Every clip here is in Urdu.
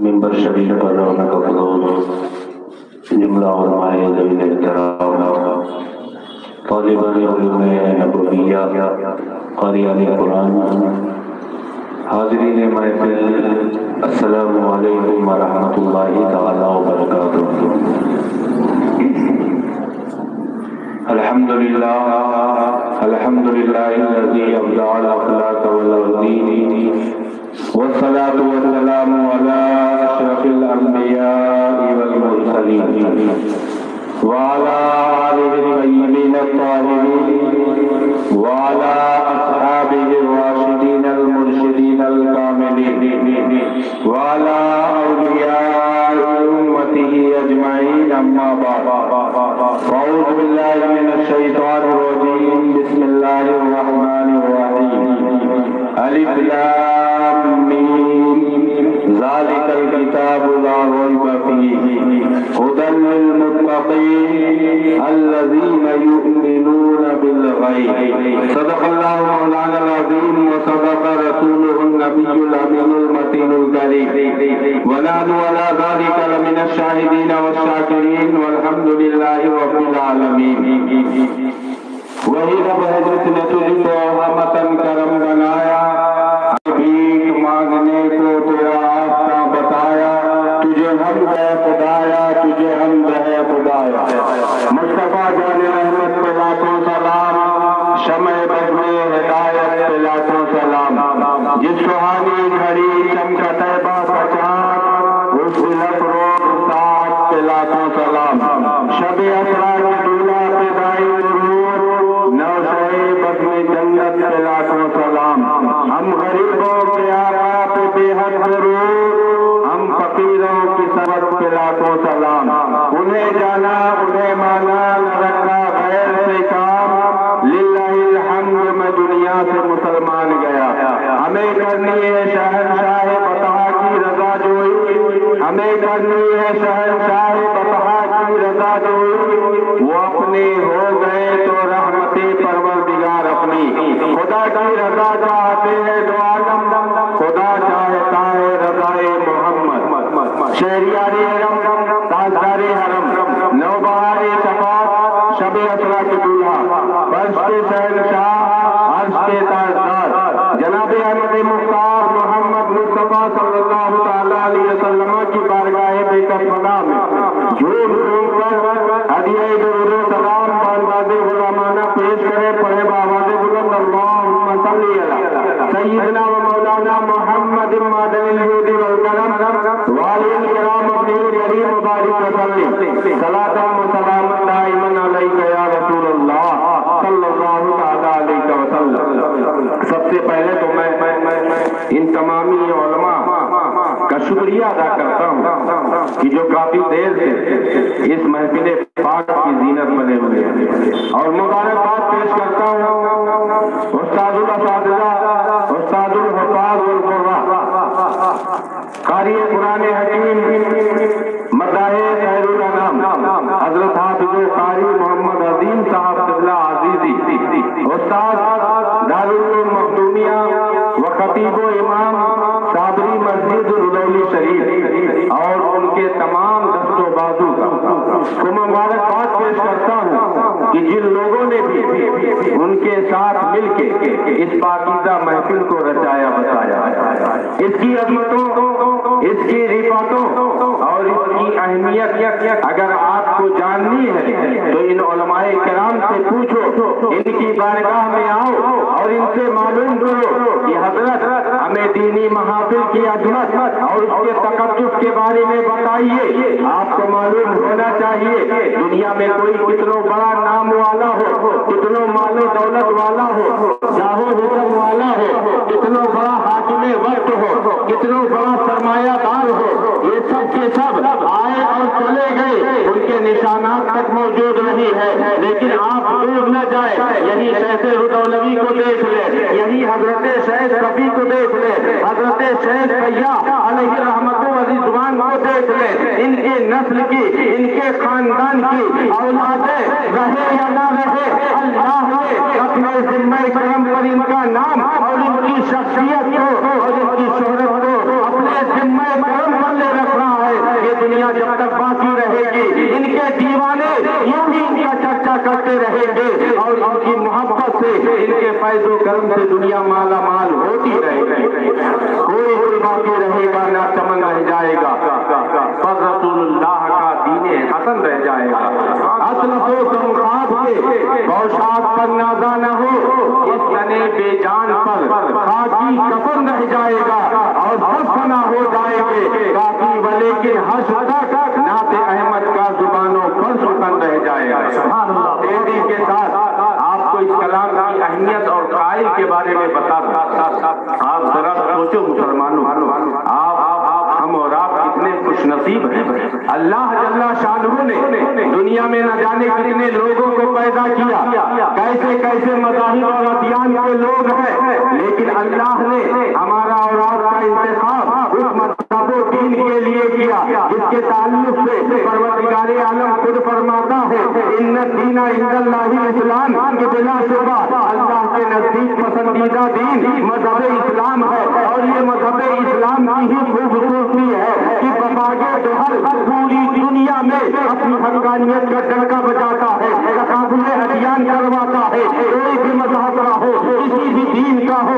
ممبر شریف پر رونق افروز جملہ علماء ذوی احترام طالبان علوم نبویہ قاریان قرآن حاضرین محفل السلام علیکم ورحمۃ اللہ تعالی وبرکاتہ۔ الحمدللہ الذی ابدع الاخلاق والدین والصلاة والسلام على اشرف الانبیاء والمرسلین وعلى آلہ الطیبین الطاہرین وعلى اصحابہ الراشدین المرشدین الکاملین وعلى اولیاء امتہ اجمعین، اما بعد اعوذ باللہ من الشیطان الرجیم، بسم اللہ الرحمن الرحیم، الف لام میم، ذالک الکتاب لا ریب فیہ ھدی للمتقین الذین یؤمنون بالغیب۔ صدق اللہ مولانا العظیم وصدق رسولہ النبی الامین المتین الکریم، ونحن علی ذلک لمن الشاہدین والشاکرین والحمد للہ رب العالمین۔ وہی رب ہے جس نے تجھ کو رحمتاً کرم بنایا، بھیک مانگنے کو تیرا راستہ بتایا، تجھے حمد ہے خدایا، تجھے حمد ہے خدایا۔ مصطفیٰ جان رحمت پہ لاکھوں سلام، شمع بزم ہدایت پہ لاکھوں سلام، جس سہانی گھڑی چمکا طیبہ کا چاند، اس لب روز ساتھ پہ لاکھوں سلام، شب اسرا کی دولہ پہ دائی درود، نو شہی بزم جنت پہ لاکھوں سلام۔ ہم غریبوں کے آقا پہ بے حد درود، ہم فقیروں کی سبب پہ لاکھوں سلام۔ انہیں جانا انہیں مانا نہ رکھا غیر سے کام، للہ الحمد میں دنیا سے مسلمان گیا۔ ہمیں کرنی ہے شہنشاہ بطحا کی رضا جوئی، ہمیں کرنی ہے شہنشاہ بطحا کی رضا جوئی، وہ اپنے ہو گئے تو رحمت پروردگار اپنی، خدا کی رضا چاہتے ہیں دو عالم، خدا چاہتا ہے رضائے محمد۔ شہریار حرم، تاجدار حرم، نوبہار شفاعت، شب اسرا کے دولہا، فرش کے شہنشاہ، عرش کے تاجدار، جناب احمد مختار محمد مصطفیٰ صلی اللہ تعالیٰ علیہ وسلم کی بارگاہ بے کربلا میں جھوم جھوم کر ہدیہ درود و سلام بانداز غلامانہ پیش کرے، پڑھے بآواز بلند اللہم صلی علی سیدنا و مولانا محمد معدن الجود والکرم وعلی الکرام اپنے کریم مبارک وسلم، صلاۃ و سلام دائما علیک یا رسول اللہ صلی اللہ تعالیٰ علیہ وسلم۔ سب سے پہلے تو میں ان تمامی علماء کا شکریہ ادا کرتا ہوں کہ جو کافی دیر سے اس محفل پاک کی زینت بنے ہوئے ہیں، اور مبارکباد پیش کرتا ہوں استاد الاساتذہ، استاد الحفاظ والقراء، قاری قرآن حکیم، مداح خیر الانام حضرت حافظ قاری محمد عظیم صاحب قبلہ عزیزی، استاد دارالعلوم مخدومیہ و خطیب و امام صابری مسجد رضولی شریف، اور ان کے تمام دست و بازو کو مبارکباد پیش کرتا ہوں کہ جن لوگوں نے بھی ان کے ساتھ مل کے اس پاکیزہ محفل کو رچایا بسایا، اس کی عظمتوں، اس کی رفعتوں اور اس کی اہمیت اگر آپ کو جاننی ہے تو ان علماء کرام سے پوچھو، ان کی بارگاہ میں آؤ اور ان سے معلوم کرو کہ حضرت ہمیں دینی محافل کی عظمت اور اس کے تقدس کے بارے میں بتائیے۔ آپ کو معلوم ہونا چاہیے دنیا میں کوئی کتنوں بڑا نام والا ہو، کتنوں مال و دولت والا ہو، جاہ و حسن والا ہو، کتنوں بڑا حاکم وقت ہو، کتنوں بڑا سرمایہ دار ہو، یہ سب کے سب آئے اور چلے گئے، ان کے نشانات تک موجود نہیں ہے، لیکن آپ دور نہ جائیں، یہی شیخ رضوی کو دیکھ لیں، یہی حضرت شیخ رفیع کو دیکھ لیں، حضرت شیخ سیاح علیہ رحمت و رضوان کو دیکھ لیں، ان کی نسل کی، ان کے خاندان کی اولادیں رہے یا نہ رہے، اللہ نے اپنے ذمہ کرم پر ان کا نام اور ان کی شخصیت کو اور ان کی شہرت کو اپنے ذمہ کرم پر لے دنیا جب تک باقی رہے گی ان کے دیوانے یوں ہی ان کا چرچا کرتے رہیں گے اور ان کی محبت سے ان کے فیض و کرم سے دنیا مالا مال ہوتی رہے گی. کوئی بھی باقی رہے گا نہ چمن رہ جائے گا, بس رسول اللہ کا دین حسن رہ جائے گا. اصل تو سمخات کے بوشات پر نازا نہ ہو, اس تنے بے جان پر خاکی کفن رہ جائے گا اور سب فنا ہو جائے گے کافی ولیکن حشر تک نعت احمد کا زبانوں پر سخن رہ جائے گا. تیزی کے ساتھ آپ کو اس کلام کی اہمیت اور قائل کے بارے میں بتا دوں. آپ ذرا سوچو مسلمانوں, ہم اور آپ کتنے خوش نصیب ہیں. اللہ جل شانہ نے دنیا میں نہ جانے کتنے لوگوں کو پیدا کیا, کیسے کیسے مذاہب اور ادیان کے لوگ ہیں, لیکن اللہ نے ہمارا اور آپ کا انتخاب اس مذہب و دین کے لیے کیا جس کے تعلق سے پروردگار عالم خود فرماتا ہے ان الدین عند اللہ الاسلام, کہ بلا شبہ اللہ کے نزدیک پسندیدہ دین مذہب اسلام ہے. اور یہ مذہب اسلام کی ہی خوبصورتی ہے کہ بباغ جوہر پوری دنیا میں اپنی حقانیت کا ڈنکا بجاتا ہے, تقابل ادیان کرواتا ہے. کوئی بھی مذہب کا ہو, کسی بھی دین کا ہو,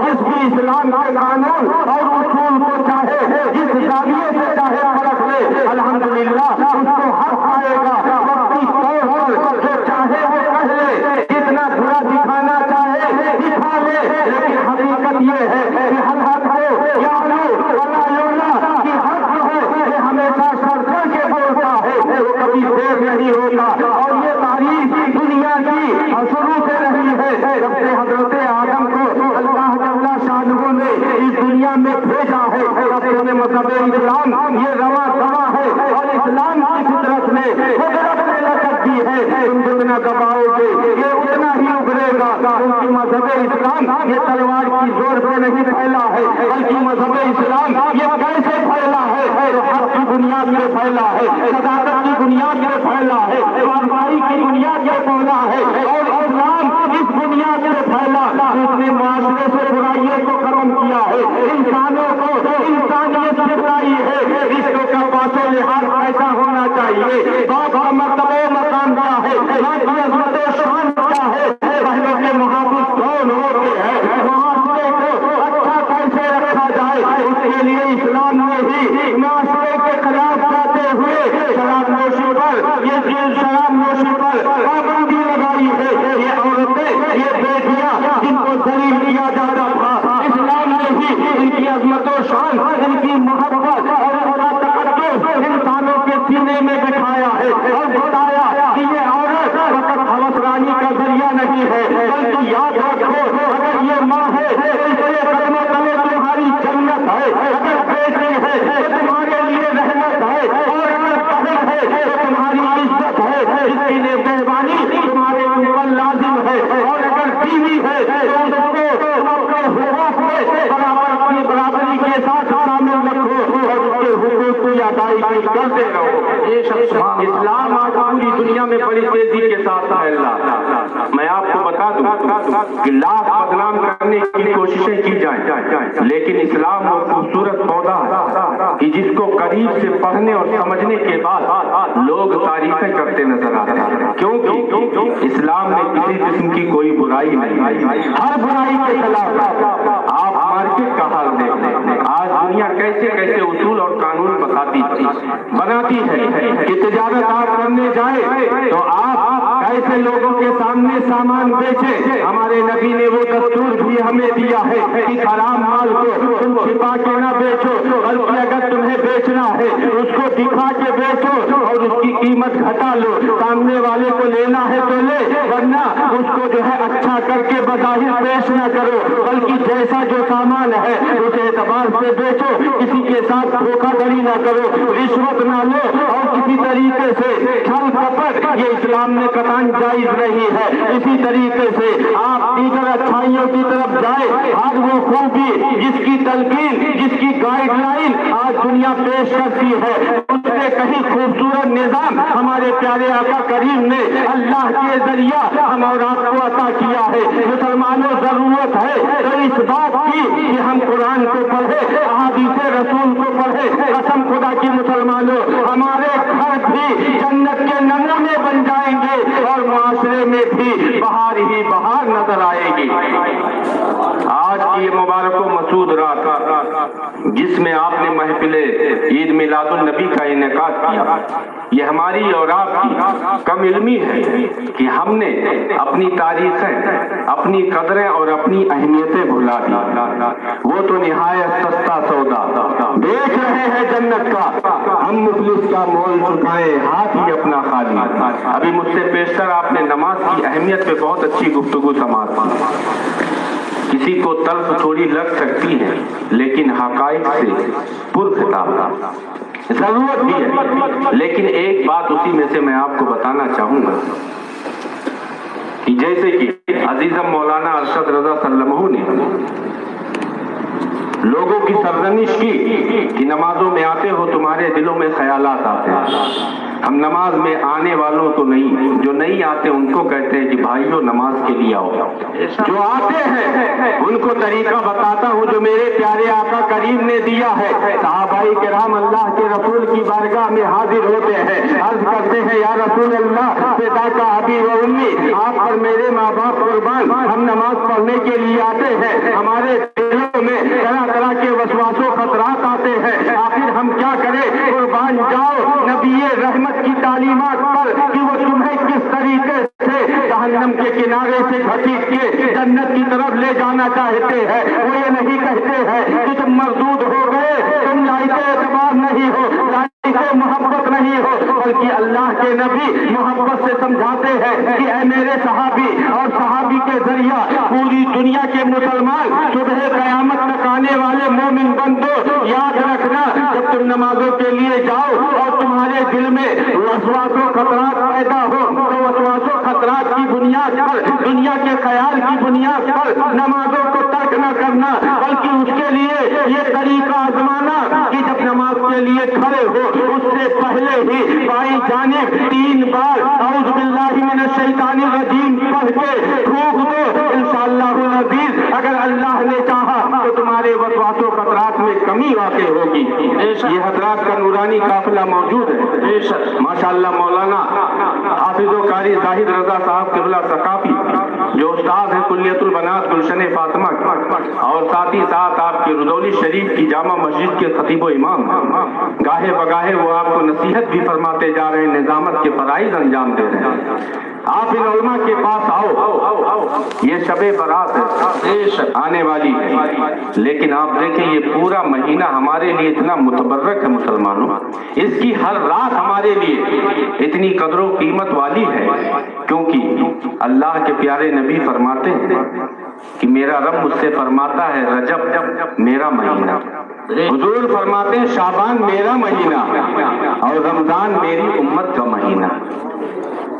جس بھی اسلام کے قانون اور اصول کو چاہے جس زاویے سے چاہے پرکھ لے, الحمدللہ اس کو حق آئے گا. وقتی طور پر جو چاہے وہ کہہ لے, جتنا برا دکھانا چاہے دکھا لے, لیکن حقیقت یہ ہے کہ حق ہو یا لو ولا یولا کہ حق جو ہے یہ ہمیشہ سر کر کے بولتا ہے, وہ کبھی دیر نہیں ہوتا. اور یہ تاریخ دنیا کی شروع سے رہی ہے. جب سے حضرت آدم کو اللہ جل شانہ نے اس دنیا میں بھیجا ہے, تب سے مذہب اسلام یہ رواں دوا ہے. اور اسلام کی فطرت نے قدرت میں لچک دی ہے, تم جتنا دباؤ گے یہ اتنا ہی ابھرے گا. کیونکہ مذہب اسلام یہ تلوار کی زور پہ نہیں پھیلا ہے, بلکہ مذہب اسلام یہ کیسے پھیلا ہے, حق کی بنیاد میں پھیلا ہے, صداقت کی بنیاد میں پھیلا ہے, ایمانداری کی بنیاد میں پھیلا ہے. اور اسلام اس بنیاد میں پھیلا اس نے معاشرے سے برائیوں کو ختم کیا ہے, انسانوں کو انسانیت سکھلائی ہے. رشتوں کا پاس و لحاظ ایسا ہونا چاہیے, باپ کا مرتبہ مقام کیا ہے, ماں کی عظمت و شان کیا ہے, بہنوں کے محافظ کون ہوتے ہیں, معاشرے کو اچھا کیسے رکھا جائے, اس کے لیے اسلام نے بھی معاشرے کے خلاف جاتے ہوئے شراب نوشی پر شراب نوشی پر پابندی لگائی ہے. یہ عورتیں یہ بیٹیاں جن کو ذلیل کیا جاتا تھا, اسلام نے بھی ان کی عظمت و شان, ان کی محبت اور ان کا تقدس انسانوں کے سینے میں بٹھایا ہے اور بتایا کہ یہ عورت فقط ہوسرانی کا ذریعہ نہیں ہے, بلکہ یاد رکھو اگر یہ ماں ہے اس کے قدموں تلے تمہاری جنت ہے, اگر بیٹی ہے تو تمہارے لیے رحمت ہے, اور اگر بہن ہے تو تمہاری عزت ہے, اس کے لیے مہربانی تمہارے اوپر لازم ہے. اور اگر بیوی ہے تو اس کو اپنے حقوق میں برابر کی برابری کے ساتھ شامل رکھو اور اس کے حقوق کی ادائیگی کرتے رہو. اسلام آج پوری دنیا میں بڑی تیزی کے ساتھ پھیل رہا. میں آپ کو بتا دوں کہ لاکھ بدنام کرنے کی کوششیں کی جائیں, لیکن اسلام وہ خوبصورت پودا ہے کہ جس کو قریب سے پڑھنے اور سمجھنے کے بعد لوگ تعریفیں کرتے نظر آتے ہیں, کیونکہ اسلام میں کسی قسم کی کوئی برائی نہیں, ہر برائی کے خلاف. آپ مارکیٹ کا حال دیکھیں, آج دنیا کیسے کیسے اصول اور قانون بناتی ہے کہ تجارت آپ کرنے جائے تو آپ کیسے لوگوں کے سامنے سامان بیچیں. ہمارے نبی نے وہ دستور بھی ہمیں دیا ہے کہ حرام مال کو تم چھپا کے نہ بیچو, بلکہ اگر تمہیں بیچنا ہے اس کو دکھا کے بیچو اور اس کی قیمت گھٹا لو. سامنے والے کو لینا ہے تو لے, ورنہ اس کو جو ہے اچھا کر کے بظاہر پیش نہ کرو, بلکہ جیسا جو سامان ہے اس اعتبار سے بیچو. کسی کے ساتھ دھوکہ دھڑی نہ کرو, رشوت نہ لو, اور کسی طریقے سے چھل کپٹ یہ اسلام میں قطعاً جائز نہیں ہے. اسی طریقے سے آپ دیگر اچھائیوں کی طرف جائیں, آج وہ خوبی جس کی تلقین جس کی گائیڈ لائن آج دنیا پیش کرتی ہے, اس سے کہیں خوبصورت نظام ہمارے پیارے آقا کریم نے اللہ کے ذریعہ ہم اور آپ کو عطا کیا ہے. مسلمانوں ضرورت ہے تو اس بات کی کہ ہم قرآن کو پڑھیں, احادیث رسول کو پڑھیں. قسم خدا کی مسلمانوں, ہم جس میں آپ نے محفل عید میلاد النبی کا انعقاد کیا، یہ ہماری اور آپ کی کم علمی ہے کہ ہم نے اپنی تاریخیں، اپنی قدریں اور اپنی اہمیتیں بھلا دی۔ وہ تو نہایت سستا سودا دیکھ رہے ہیں جنت کا، ہم مفلس کا مول چکائے ہاتھ ہی اپنا خالی۔ ابھی مجھ سے پیشتر آپ نے نماز کی اہمیت پہ بہت اچھی گفتگو سماعت کی۔ کسی کو تلخ تھوڑی لگ سکتی ہے لیکن حقائق سے پر خطاب ضرورت بھی ہے۔ لیکن ایک بات اسی میں سے میں آپ کو بتانا چاہوں گا کہ جیسے کہ عزیزم مولانا ارشد رضا صلی اللہ علیہ وسلم نے لوگوں کی سرزنش کی کہ نمازوں میں آتے ہو تمہارے دلوں میں خیالات آتے ہیں۔ ہم نماز میں آنے والوں کو نہیں، جو نہیں آتے ان کو کہتے ہیں کہ بھائیو نماز کے لیے آؤ۔ جو آتے ہیں ان کو طریقہ بتاتا ہوں جو میرے پیارے آقا کریم نے دیا ہے۔ صحابہ کرام اللہ کے رسول کی بارگاہ میں حاضر ہوتے ہیں، عرض کرتے ہیں یا رسول اللہ فداک ابی و امی، آپ پر میرے ماں باپ قربان، ہم نماز پڑھنے کے لیے آتے ہیں، ہمارے دلوں میں طرح طرح کے وسواس و خطرات آتے ہیں، آخر ہم کیا کریں؟ قربان جاؤ نبی رحمت کی تعلیمات پر کہ وہ تمہیں کس طریقے سے جہنم کے کنارے سے گھسیٹ کے جنت کی طرف لے جانا چاہتے ہیں۔ وہ یہ نہیں کہتے ہیں کہ تم مردود ہو گئے، تم لائق اعتبار نہیں ہو، لائق محبت نہیں ہو، بلکہ اللہ کے نبی محبت سے سمجھاتے ہیں کہ اے میرے صحابی اور صحابی کے ذریعہ پوری دنیا کے مسلمان صبح قیامت تک آنے والے مومن بندو یاد رکھنا، جب تم نمازوں کے لیے جاؤ اور تمہارے دل میں وسواس و خطرات پیدا ہو تو وسواس و خطرات کی بنیاد پر، دنیا کے خیال کی بنیاد پر نمازوں کو ترک نہ کرنا، بلکہ اس کے لیے یہ طریقہ آزمانا کہ جب نماز کے لیے کھڑے ہو اس سے پہلے ہی بائیں جانب 3 بار اعوذ باللہ من الشیطان الرجیم پڑھ کے روک دو۔ انشاءاللہ العزیز اگر اللہ نے چاہا تو تمہارے وسواس و خطرات میں کمی واقع ہوگی۔ یہ حضرات کا نورانی قافلہ موجود ہے، ماشاءاللہ مولانا حافظ و قاری زاہد رضا صاحب قبلہ ثقافی جو استاد ہیں کلیت البنات گلشن فاطمہ اور ساتھ ہی ساتھ آپ کے رضولی شریف کی جامع مسجد کے خطیب و امام، گاہے بگاہے وہ آپ کو نصیحت بھی فرماتے جا رہے ہیں، نظامت کے فرائض انجام دے رہے ہیں۔ آپ ان علماء کے پاس آؤ، یہ شب برات ہے آنے والی ہے، لیکن آپ دیکھیں یہ پورا مہینہ ہمارے لیے اتنا متبرک ہے مسلمانوں، اس کی ہر رات ہمارے لیے اتنی قدر و قیمت والی ہے، کیونکہ اللہ کے پیارے نبی فرماتے ہیں کہ میرا رب مجھ سے فرماتا ہے رجب میرا مہینہ، حضور فرماتے ہیں شعبان میرا مہینہ اور رمضان میری امت کا مہینہ۔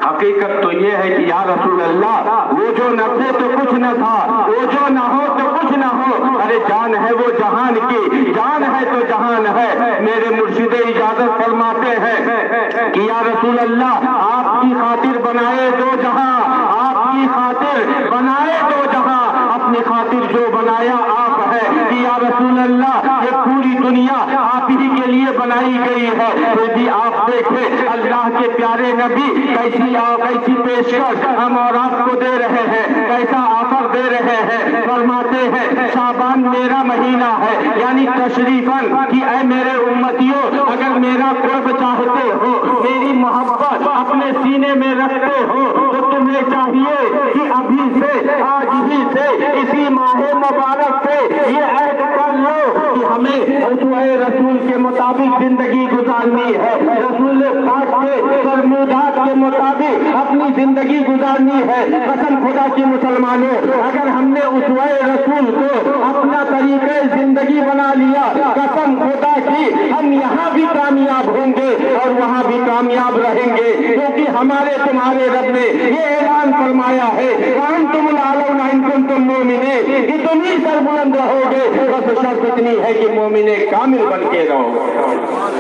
حقیقت تو یہ ہے کہ یا رسول اللہ وہ جو نہ تھے تو کچھ نہ تھا، وہ جو نہ ہو تو کچھ نہ ہو، ارے جان ہے وہ جہان کی، جان ہے تو جہان ہے۔ میرے مرشد اجازت فرماتے ہیں کہ یا رسول اللہ آپ کی خاطر بنائے دو جہاں، آپ کی خاطر بنائے دو جہاں، اپنی خاطر جو بنایا آپ ہے کہ یا رسول اللہ یہ پوری دنیا آپ ہی کے لیے بنائی گئی ہے۔ پھر بھی آپ دیکھیں اللہ کے پیارے نبی کیسی پیشکش ہم اور آپ کو دے رہے ہیں، کیسا آفر دے رہے ہیں، فرماتے ہیں شعبان میرا مہینہ ہے، یعنی تشریفاً کہ اے میرے امتیوں اگر میرا قرب چاہتے ہو، میری محبت اپنے سینے میں رکھتے ہو تو تمہیں چاہیے کہ ابھی سے آج ہی سے اسی ماہ مبارک سے یہ عہد کر لو کہ ہمیں اسوہ رسول کے مطابق زندگی گزارنی ہے، رسول پاک کے فرمودات کے مطابق اپنی زندگی گزارنی ہے۔ قسم خدا کی مسلمانوں اگر ہم نے اسوہ رسول کو اپنا طریقہ زندگی بنا لیا، قسم خدا کی ہم یہاں بھی کامیاب ہوں گے اور وہاں بھی کامیاب رہیں گے، کیونکہ ہمارے تمہارے رب نے یہ اعلان فرمایا ہے وَأَنْتُمُ الْأَعْلَوْنَ إِن كُنتُم مُؤْمِنِينَ کہ تم ہی سربلند رہو گے، بس شرط اتنی ہے کہ مومن کامل بن کے رہو۔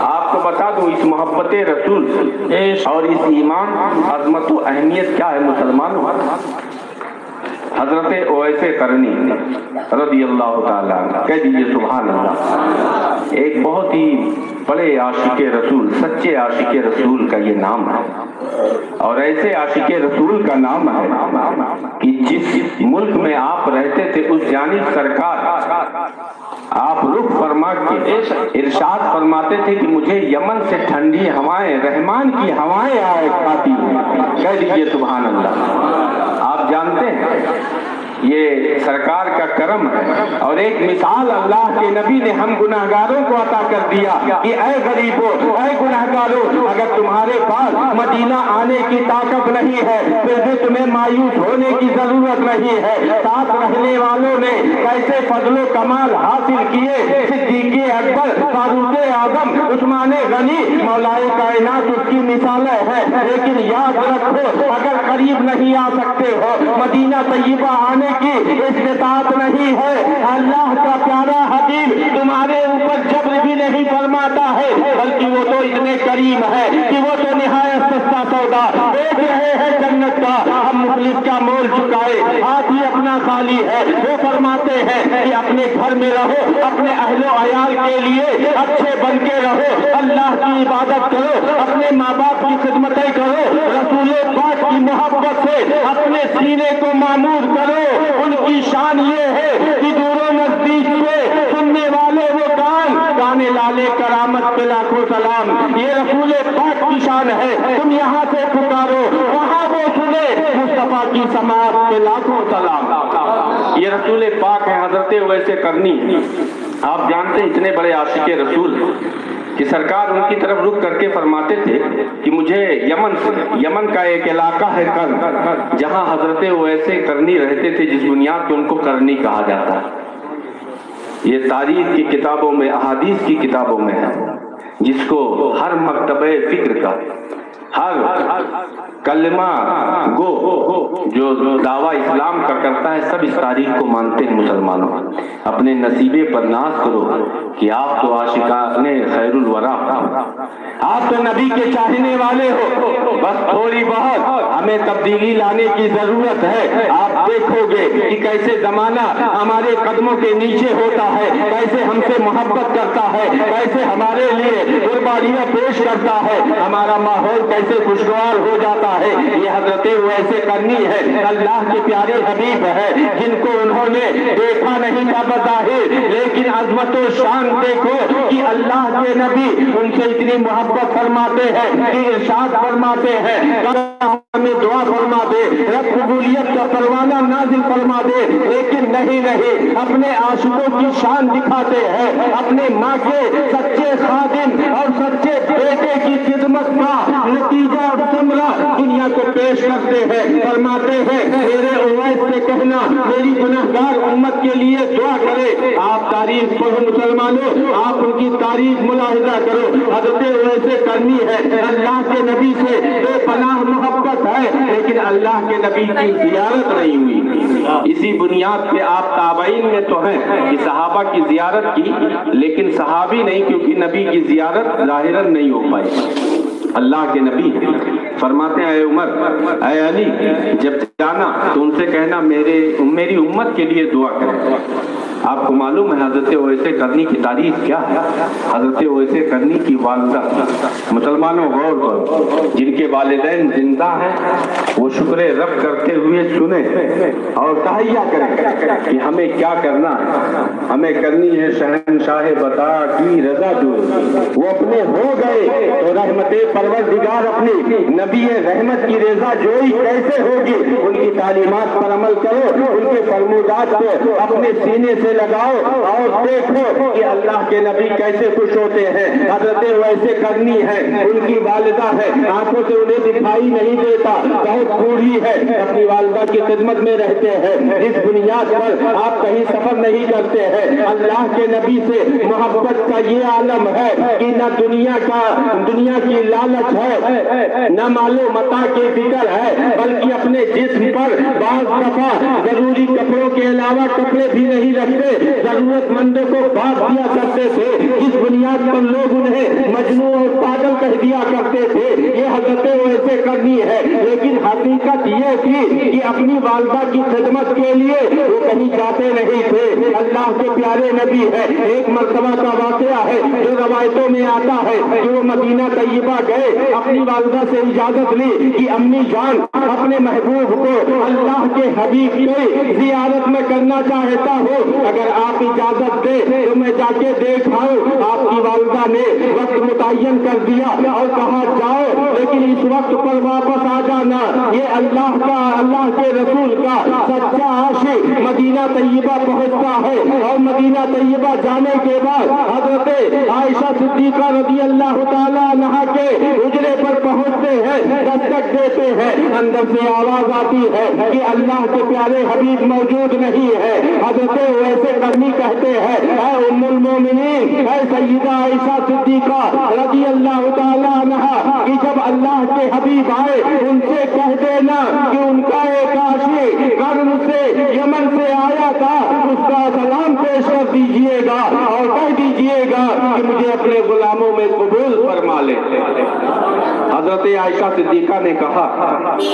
آپ کو بتا دوں اس محبت رسول اور اس ایمان عظمت و اہمیت کیا ہے مسلمانوں۔ حضرت اویس قرنی رضی اللہ تعالیٰ عنہ، کہہ دیجئے سبحان اللہ، ایک بہت ہی بڑے عاشق رسول، سچے عاشق رسول کا یہ نام ہے، اور ایسے عاشق رسول کا نام ہے کہ جس ملک میں آپ رہتے تھے اس جانب سرکار آپ رخ فرما کے ارشاد فرماتے تھے کہ مجھے یمن سے ٹھنڈی ہوائیں، رحمان کی ہوائیں آئے کھاتی ہیں، کہہ دیجئے سبحان اللہ۔ آپ جانتے ہیں یہ سرکار کا کرم ہے، اور ایک مثال اللہ کے نبی نے ہم گناہگاروں کو عطا کر دیا کہ اے غریبوں، اے گناہگاروں، اگر تمہارے پاس مدینہ آنے کی طاقت نہیں ہے پھر بھی تمہیں مایوس ہونے کی ضرورت نہیں ہے۔ ساتھ رہنے والوں نے کیسے فضل و کمال حاصل کیے، صدیق اکبر، فاروق اعظم، عثمان غنی، مولائے کائنات اس کی مثالیں ہیں۔ لیکن یاد رکھو اگر قریب نہیں آ سکتے ہو، مدینہ طیبہ آنے کی استطاعت نہیں ہے، اللہ کا پیارا حبیب تمہارے اوپر جبر بھی نہیں فرماتا ہے، بلکہ وہ تو اتنے کریم ہے کہ وہ تو نہایت سستا سودا بیچ رہے ہیں جنت کا، ہم مخلص کا مول چکائے ہاتھ ہی اپنا خالی ہے۔ وہ فرماتے ہیں کہ اپنے گھر میں رہو، اپنے اہل و عیال کے لیے اچھے بن کے رہو، اللہ کی عبادت کرو، اپنے ماں باپ کی خدمتیں کرو، رسول پاک کی محبت سے اپنے سینے کو معمور کرو۔ ان کی شان یہ ہے کہ دور و نزدیک سے سننے والے وہ گانے لالے کرامت پہ لاکھوں سلام، یہ رسول پاک کی شان ہے۔ تم یہاں سے پکارو وہاں وہ سنے، مصطفیٰ کی سماعت پہ لاکھوں سلام۔ یہ رسول پاک ہے، حضرت ویسے کرنی ہے۔ آپ جانتے ہیں اتنے بڑے عاشق رسول کہ سرکار ان کی طرف رخ کر کے فرماتے تھے کہ مجھے یمن کا ایک علاقہ ہے کرن، جہاں حضرت ویسے کرنی رہتے تھے، جس بنیاد پہ ان کو کرنی کہا جاتا ہے۔ یہ تاریخ کی کتابوں میں، احادیث کی کتابوں میں ہے، جس کو ہر مکتبہ فکر کا، ہر کلمہ گو جو دعویٰ اسلام کا کرتا ہے، سب اس تاریخ کو مانتے ہیں۔ مسلمانوں اپنے نصیبے پر ناز کرو کہ آپ تو عاشقان خیر الورا، آپ تو نبی کے چاہنے والے ہو، بس تھوڑی بہت ہمیں تبدیلی لانے کی ضرورت ہے۔ آپ دیکھو گے کہ کیسے زمانہ ہمارے قدموں کے نیچے ہوتا ہے، کیسے ہم سے محبت کرتا ہے، کیسے ہمارے لیے قربانیاں پیش کرتا ہے، ہمارا ماحول کیسے خوشگوار ہو جاتا ہے۔ یہ حضرت ویسے کرنی ہے، اللہ کے پیارے حبیب ہے، جن کو انہوں نے دیکھا نہیں تھا بظاہر، لیکن عظمت و شان دیکھو کہ اللہ کے نبی ان سے اتنی محبت فرماتے ہیں کہ ارشاد فرماتے ہیں ہمیں دعا فرما دے، رب قبولیت کا پروانہ نازل فرما دے، لیکن نہیں اپنے عاشقوں کی شان دکھاتے ہیں، اپنے ماں کے سچے خادم اور سچے بیٹے کی خدمت کا نتیجہ اور ثمرہ دنیا کو پیش کرتے ہیں۔ فرماتے ہیں میرے اویس سے کہنا میری گناہگار امت کے لیے دعا کرے۔ آپ تاریخ پڑھو مسلمانوں، آپ ان کی تاریخ ملاحظہ کرو، حضرت ویسے کرنی ہے، اللہ کے نبی سے بے پناہ محبت ہے، لیکن اللہ کے نبی کی زیارت نہیں ہوئی۔ اسی بنیاد پہ آپ تابعین میں تو ہیں کہ صحابہ کی زیارت کی، لیکن صحابی نہیں، کیونکہ نبی کی زیارت ظاہراً نہیں ہو پائی۔ اللہ کے نبی فرماتے ہیں اے عمر، اے علی، جب جانا تو ان سے کہنا میری امت کے لیے دعا کریں۔ آپ کو معلوم ہے حضرت ویسے کرنی کی تاریخ کیا ہے؟ حضرت ویسے کرنی کی والدہ، مسلمانوں غور کرو، جن کے والدین زندہ ہیں وہ شکر رب کرتے ہوئے سنیں اور تہیہ کریں کہ ہمیں کیا کرنا ہے۔ ہمیں کرنی ہے شہنشاہ بتا کی رضا جو وہ اپنے ہو گئے تو رحمت پروردگار اپنی نبی رحمت کی رضا جوئی کیسے ہوگی؟ ان کی تعلیمات پر عمل کرو، ان کے فرمودات کو اپنے سینے سے لگاؤ اور دیکھو کہ اللہ کے نبی کیسے خوش ہوتے ہیں۔ حضرت ویسے کرنی ہے، ان کی والدہ ہے، آنکھوں سے انہیں دکھائی نہیں دیتا، بہت بوڑھی ہے، اپنی والدہ کی خدمت میں رہتے ہیں، اس بنیاد پر آپ کہیں سفر نہیں کرتے ہیں۔ اللہ کے نبی سے محبت کا یہ عالم ہے کہ نہ دنیا کی لالچ ہے، نہ مال و متاع کی فکر ہے، بلکہ اپنے جسم پر بعض دفعہ ضروری کپڑوں کے علاوہ کپڑے بھی نہیں رکھتے، ضرورت مندوں کو بانٹ دیا کرتے تھے، جس بنیاد پر لوگ انہیں مجنون اور پاگل کہہ دیا کرتے تھے۔ یہ حضرت ویسے کرنی ہے، لیکن حقیقت یہ تھی کہ اپنی والدہ کی خدمت کے لیے وہ کہیں جاتے نہیں تھے۔ اللہ کے پیارے نبی ہے، ایک مرتبہ کا واقعہ ہے جو روایتوں میں آتا ہے کہ وہ مدینہ طیبہ گئے، اپنی والدہ سے اجازت لی کہ امی جان اپنے محبوب کو اللہ کے حبیب کی زیارت میں کرنا چاہتا ہو، اگر آپ اجازت دے تو میں جا کے دیکھ آؤں۔ آپ کی والدہ نے وقت متعین کر دیا اور کہا جاؤ، لیکن اس وقت پر واپس آ جانا۔ یہ اللہ کے رسول کا سچا عاشق مدینہ طیبہ پہنچتا ہے، اور مدینہ طیبہ جانے کے بعد حضرت عائشہ صدیقہ رضی اللہ تعالیٰ عنہا کے حجرے پر پہنچتے ہیں، دستک دیتے ہیں، اندر سے آواز آتی ہے کہ اللہ کے پیارے حبیب موجود نہیں ہے۔ حضرت ویسے کرنی کہتے ہیں، اے ام المومنین، اے سیدہ عائشہ صدیقہ رضی اللہ تعالیٰ عنہا، کہ جب اللہ کے حبیب آئے ان سے کہہ دینا کہ ان کا ایک عاشق قرن سے یمن سے آیا تھا، اس کا سلام پیش کر دیجئے گا اور کہہ دیجئے گا کہ مجھے اپنے غلاموں میں قبول فرما لے۔ حضرت عائشہ صدیقہ نے کہا،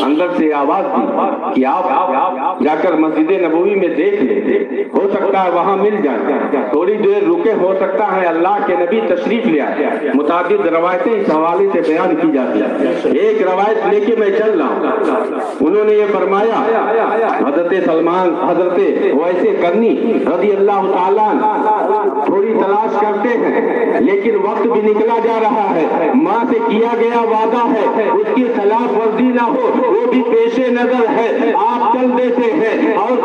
اندر سے آواز دی کہ آپ جا کر مسجد نبوی میں دیکھ لیں، ہو سکتا ہے وہاں مل جائے، تھوڑی دیر رکے، ہو سکتا ہے اللہ کے نبی تشریف لے آئے۔ متعدد روایتیں اس حوالے سے بیان کی جاتی ہیں، ایک روایت لے کے میں چل رہا ہوں۔ انہوں نے یہ فرمایا، حضرت ویسے کرنی رضی اللہ تعالیٰ تھوڑی تلاش کرتے ہیں، لیکن وقت بھی نکلا جا رہا ہے، ماں سے کیا گیا وعدہ ہے، اس کی خلاف ورزی نہ ہو، وہ بھی پیش نظر ہے۔ آپ چل دیتے ہیں اور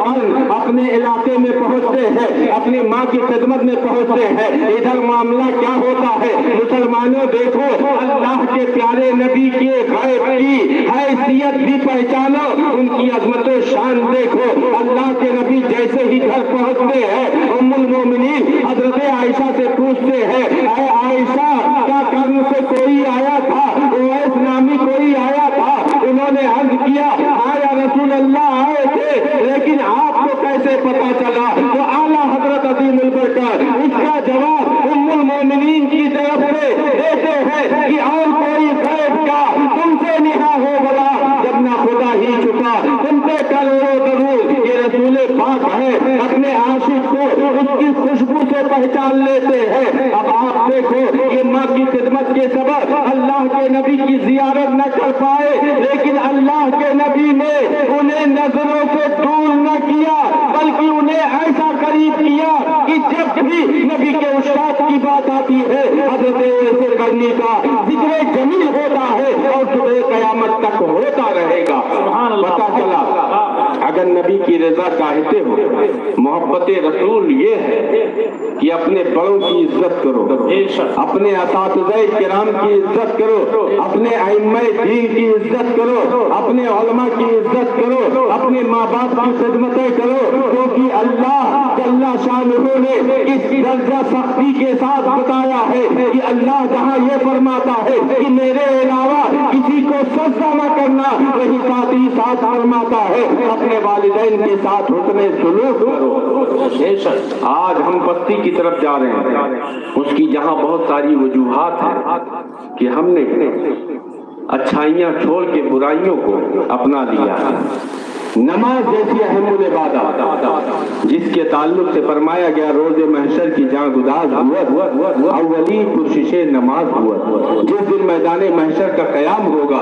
اپنے علاقے میں پہنچتے ہیں، اپنی ماں کی خدمت میں پہنچتے ہیں۔ ادھر معاملہ کیا ہوتا ہے؟ مسلمانوں دیکھو، اللہ کے پیارے نبی کے غیب کی حیثیت بھی پہچانو، ان کی عظمت و شان دیکھو۔ اللہ کے نبی جیسے ہی گھر پہنچتے ہیں، ام المومنین حضرت عائشہ سے پوچھتے ہیں، اے عائشہ، کیا کرن سے کوئی آیا تھا؟ اویس نامی کوئی آیا تھا؟ انہوں نے عرض کیا، ہاں یا رسول اللہ آئے تھے، لیکن آپ کو کیسے پتا چلا؟ تو اعلیٰ حضرت عظیم البرکات اس کا جواب ام المومنین کی طرف سے دیتے ہیں کہ اور کوئی غیب کا تم سے نہا ہو بلا، جب نہ خدا ہی چھپا تم پہ کروڑوں درود۔ یہ رسول پاک ہے، اپنے عاشق کو اس کی خوشبو سے پہچان لیتے ہیں۔ اب آپ دیکھو، یہ ماں کی خدمت کے سبب اللہ کے نبی کی زیارت نہ کر پائے، لیکن اللہ کے نبی نے انہیں نظروں سے دور نہ کیا، بلکہ انہیں ایسا قریب کیا کہ جب بھی نبی کے اشراط کی بات آتی ہے، حضرت ایسے کرنی کا ذکر جمیل ہوتا ہے اور صبح قیامت تک ہوتا رہے گا۔ پتا چلا، اگر نبی کی رضا چاہتے ہو، محبت رسول یہ ہے کہ اپنے بڑوں کی عزت کرو، اپنے اساتذہ کرام کی عزت کرو، اپنے ائمہ دین کی عزت کرو، اپنے علماء کی عزت کرو، اپنے ماں باپ کی خدمتیں کرو، کیونکہ اللہ جل شانہ نے اس درجہ سختی کے ساتھ بتایا ہے کہ اللہ جہاں یہ فرماتا ہے کہ میرے علاوہ کسی کو سجدہ نہ کرنا، وہی ساتھ ہی ساتھ فرماتا ہے اپنے والدین کے ساتھ حسن سلوک کرو۔ آج ہم پستی کی طرف جا رہے ہیں، اس کی جہاں بہت ساری وجوہات ہیں کہ ہم نے اچھائیاں چھوڑ کے برائیوں کو اپنا لیا۔ نماز جیسی اہم العبادات جس کے تعلق سے فرمایا گیا روز محشر کی جاں گداز اولی پرشش نماز جس دن میدان محشر کا قیام ہوگا،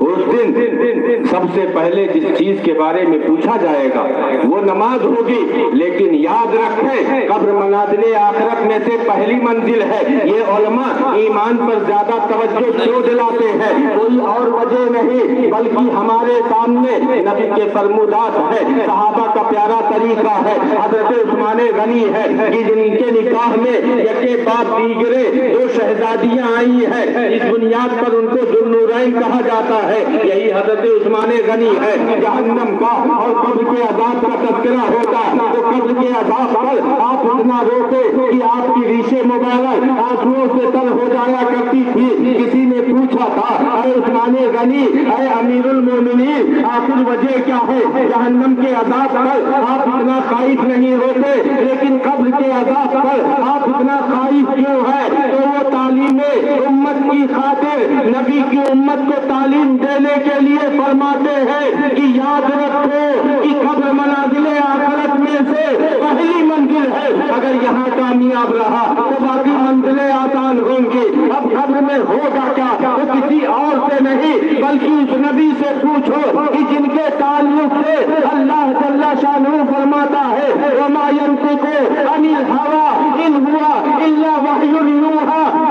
اس دن سب سے پہلے جس چیز کے بارے میں پوچھا جائے گا وہ نماز ہوگی۔ لیکن یاد رکھیں، قبر منازل آخرت میں سے پہلی منزل ہے۔ یہ علماء ایمان پر زیادہ توجہ کیوں دلاتے ہیں؟ کوئی اور وجہ نہیں، بلکہ ہمارے سامنے نبی کے فرمودات ہے، صحابہ کا پیارا طریقہ ہے۔ حضرت عثمان غنی ہے کہ جن کے نکاح میں یکے بعد دیگرے دو شہزادیاں آئی ہیں، اس بنیاد پر ان کو ذوالنورین کہا جاتا ہے۔ یہی حضرت عثمان غنی ہے۔ جہنم کا اور قبر کے عذاب کا تذکرہ ہوتا تو قبر کے عذاب پر آپ اتنا روتے کہ آپ کی ریشے مبارک آنسوؤں سے تر ہو جایا کرتی تھی۔ کسی نے پوچھا تھا، اے عثمان غنی، اے امیر المومنین، آخر وجہ کیا ہے؟ جہنم کے عذاب پر آپ اتنا خائف نہیں ہوتے، لیکن قبر کے عذاب پر آپ اتنا خائف کیوں ہے؟ تو وہ تعلیم امت کی خاطر نبی کی امت کو تعلیم دینے کے لیے فرماتے ہیں کہ یاد رکھو کہ قبر منازل آخرت میں سے پہلی منزل ہے۔ اگر یہاں کامیاب رہا تو باقی منزلیں آسان ہوں گی۔ اب قبر میں ہوگا کیا؟ تو کسی اور سے نہیں بلکہ اس نبی سے پوچھو کہ جن کے تعلق سے اللہ جل شانہ فرماتا ہے وما ينطق عن الهوى ان هو الا وحی یوحی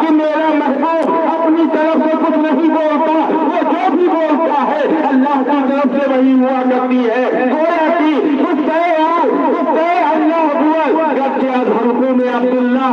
کہ میرا محبوب اپنی طرف سے کچھ نہیں بولتا، وہ جو بھی بولتا ہے اللہ کی طرف سے وہی ہوا کرتی ہے۔ گویا کہ میں عبداللہ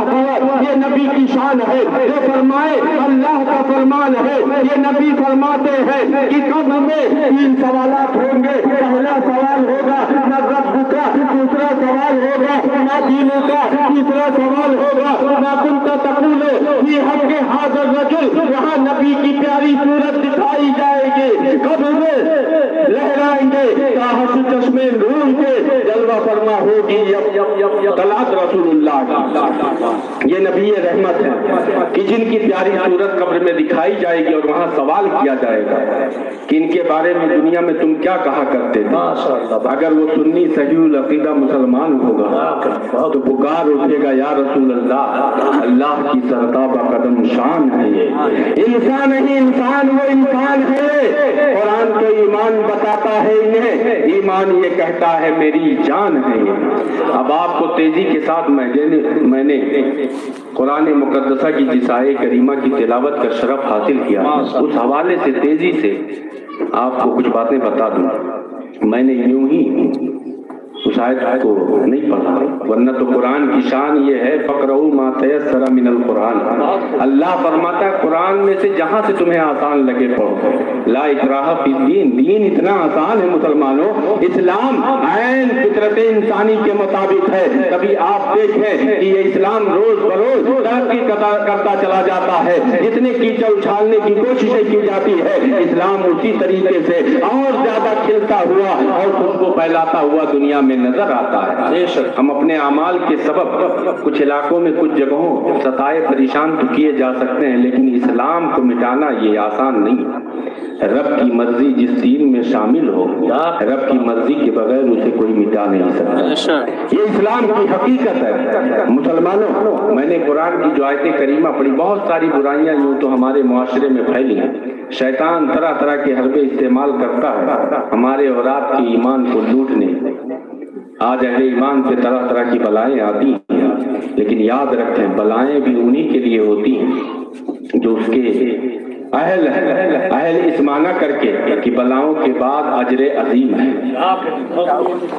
یہ نبی کی شان ہے، جو فرمائے اللہ کا فرمان ہے۔ یہ نبی فرماتے ہیں کہ قبر میں 3 سوالات ہوں گے۔ پہلا سوال ہوگا نہ رب کا، دوسرا سوال ہوگا نہ دین کا، تیسرا سوال ہوگا نہ کنت تقول فی حق ھذا الرجل۔ وہاں نبی کی پیاری صورت دکھائی جائے گی، قبر میں لہرائیں گے تاحت چشمے نور کے، جلوہ فرما ہوگی طلعت رسول اللہ۔ یہ نبی رحمت ہے کہ جن کی پیاری صورت قبر میں دکھائی جائے گی اور وہاں سوال کیا جائے گا کہ ان کے بارے میں دنیا میں تم کیا کہا کرتے تھے۔ اگر وہ سنی صحیح العقیدہ مسلمان ہوگا تو پکار اٹھے گا یا رسول اللہ، اللہ کی سرتابہ قدم شان ہے، یہ انسان نہیں انسان، وہ انسان ہے۔ قرآن تو ایمان بتاتا ہے انہیں، ایمان یہ کہتا ہے میری جان ہے۔ اب آپ کو تیزی کے ساتھ میں نے قرآن مقدسہ کی جس آیہ کریمہ کی تلاوت کا شرف حاصل کیا، اس حوالے سے تیزی سے آپ کو کچھ باتیں بتا دوں۔ میں نے یوں ہی اس آیت کو نہیں پڑھا، ورنہ تو قرآن کی شان یہ ہے فقرؤوا ما تیسر من القرآن۔ اللہ فرماتا ہے قرآن میں سے جہاں سے تمہیں آسان لگے پڑھو۔ لا اکراہ فی الدین، دین اتنا آسان ہے مسلمانوں، اسلام عین فطرت انسانی کے مطابق ہے۔ کبھی آپ دیکھیں کہ یہ اسلام روز بروز ترقی کرتا چلا جاتا ہے، جتنے کیچڑ اچھالنے کی کوششیں کی جاتی ہے اسلام اسی طریقے سے اور زیادہ کھلتا ہوا اور خود کو پھیلاتا ہوا دنیا میں نظر آتا ہے۔ ہم اپنے اعمال کے سبب کچھ علاقوں میں کچھ جگہوں ستائے پریشان تو کیے جا سکتے ہیں، لیکن اسلام کو مٹانا یہ آسان نہیں۔ رب کی مرضی جس دین میں شامل ہو، رب کی مرضی کے بغیر اسے کوئی مٹا نہیں سکتا۔ یہ اسلام کی حقیقت ہے۔ مسلمانوں، میں نے قرآن کی جو آیت کریمہ پڑھی، بہت ساری برائیاں یوں تو ہمارے معاشرے میں پھیلی ہیں، شیطان طرح طرح کے حربے استعمال کرتا ہے ہمارے اور آپ کے ایمان کو لوٹنے۔ آج اہل ایمان پہ طرح طرح کی بلائیں آتی ہیں، لیکن یاد رکھیں بلائیں بھی انہی کے لیے ہوتی ہیں جو اس کے اہل اس معنی کر کے کہ بلاؤں کے بعد اجر عظیم ہے۔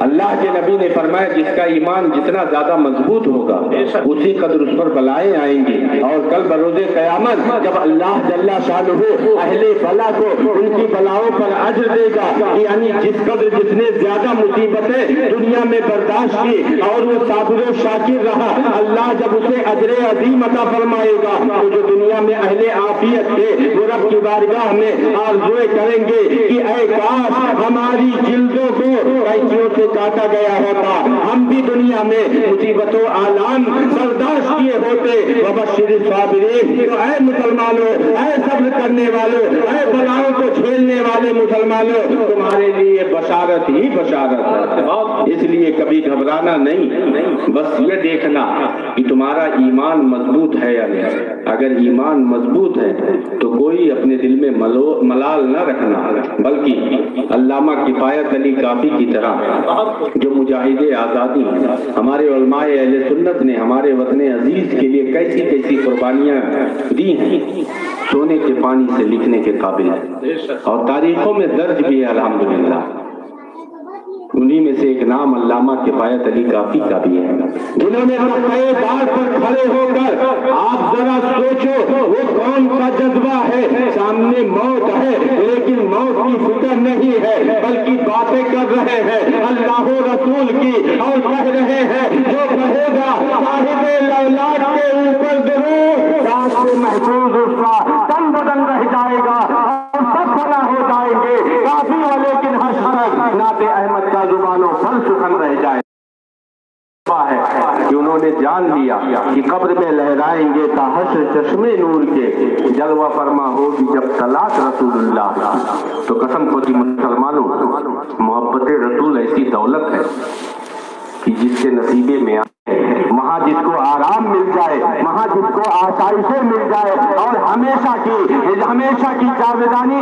اللہ کے نبی نے فرمایا جس کا ایمان جتنا زیادہ مضبوط ہوگا اسی قدر اس پر بلائیں آئیں گی، اور کل بروز قیامت جب اللہ جل شانہ اہل بلا کو ان کی بلاؤں پر اجر دے گا، یعنی جس قدر جس نے زیادہ مصیبتیں دنیا میں برداشت کی اور وہ صابر و شاکر رہا، اللہ جب اسے اجر عظیم عطا فرمائے گا تو جو دنیا میں اہل عافیت تھے وہ رب کی بارگاہ میں آرزویں کریں گے کہ اے کاش ہماری جلدوں کو قینچیوں سے کاٹا گیا ہوتا، ہم بھی دنیا میں مصیبت و آلام برداشت کیے ہوتے۔ وبشر الصابرین، تو اے مسلمانوں، اے صبر کرنے والوں، اے بلاؤں کو جھیلنے والے مسلمانوں، تمہارے لیے بشارت ہی بشارت ہے۔ اس لیے کبھی گھبرانا نہیں، بس یہ دیکھنا کہ تمہارا ایمان مضبوط ہے یا نہیں۔ اگر ایمان مضبوط ہے تو کوئی اپنے دل میں ملال نہ رکھنا، بلکہ علامہ کفایت علی کافی کی طرح جو مجاہد آزادی ہمارے علماء اہل سنت نے ہمارے وطن عزیز کے لیے کیسی کیسی قربانیاں دی ہیں، سونے کے پانی سے لکھنے کے قابل ہے اور تاریخوں میں درج بھی ہے الحمدللہ۔ انہی میں سے ایک نام علامہ کفایت علی کافی کا بھی ہے، جنہوں نے رقعے دار پر کھڑے ہو کر آپ ذرا سوچو وہ کون کا جذبہ ہے، سامنے موت ہے لیکن موت کی فکر نہیں ہے بلکہ باتیں کر رہے ہیں اللہ و رسول کی، اور کہہ رہے ہیں جو کہے گا صاحب لولاک کے اوپر درود، ساتھ سے محفوظ اس کا تن بدن رہ جائے گا اور سب فنا ہو جائیں گے، کافی لیکن حشر نعت احمد کا زبانوں پر سخن رہ جائے کہ انہوں نے جان لیا کہ قبر میں لہرائیں گے تا حشر چشمے نور کے، جلوہ فرما ہوگی جب طلعت رسول اللہ۔ تو قسم خود مسلمانوں، محبت رسول ایسی دولت ہے کہ جس کے نصیبے میں آئے وہاں جس کو آرام مل جائے، وہاں جس کو آسائشیں مل جائے اور ہمیشہ کی جاویدانی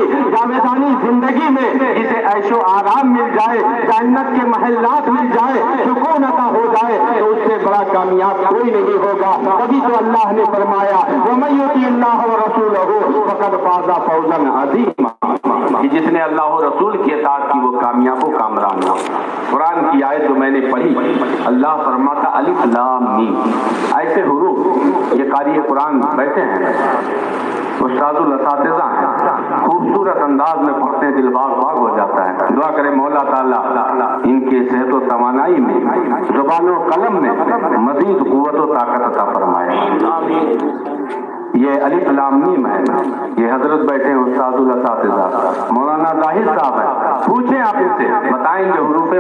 زندگی میں جسے عیش و آرام مل جائے، جنت کے محلات مل جائے، سکون عطا ہو جائے، تو اس سے بڑا کامیاب کوئی نہیں ہوگا۔ تبھی تو اللہ نے فرمایا وَمَن يُطِعِ اللَّهَ وَرَسُولَهُ فَقَدْ فَازَ فَوْزًا عَظِيمًا، کہ جس نے اللہ و رسول کی اطاعت کی وہ کامیاب و کامران ہوا۔ قرآن کی آیت جو میں نے پڑھی، اللہ فرماتا الف لام میم، ایسے حروف یہ قاری قرآن بیٹھے ہیں، استاد الاساتذہ ہیں، خوبصورت انداز میں پڑھتے ہیں، دل باغ باغ ہو جاتا ہے۔ دعا کرے مولا تعالیٰ ان کے صحت و توانائی میں، زبان و قلم میں مزید قوت و طاقت عطا فرمائے۔ یہ الف لام میم ہے، یہ حضرت بیٹھے ہیں استاد الاساتذہ مولانا ظاہر صاحب ہیں، پوچھیں آپ ان سے، بتائیں جو حروف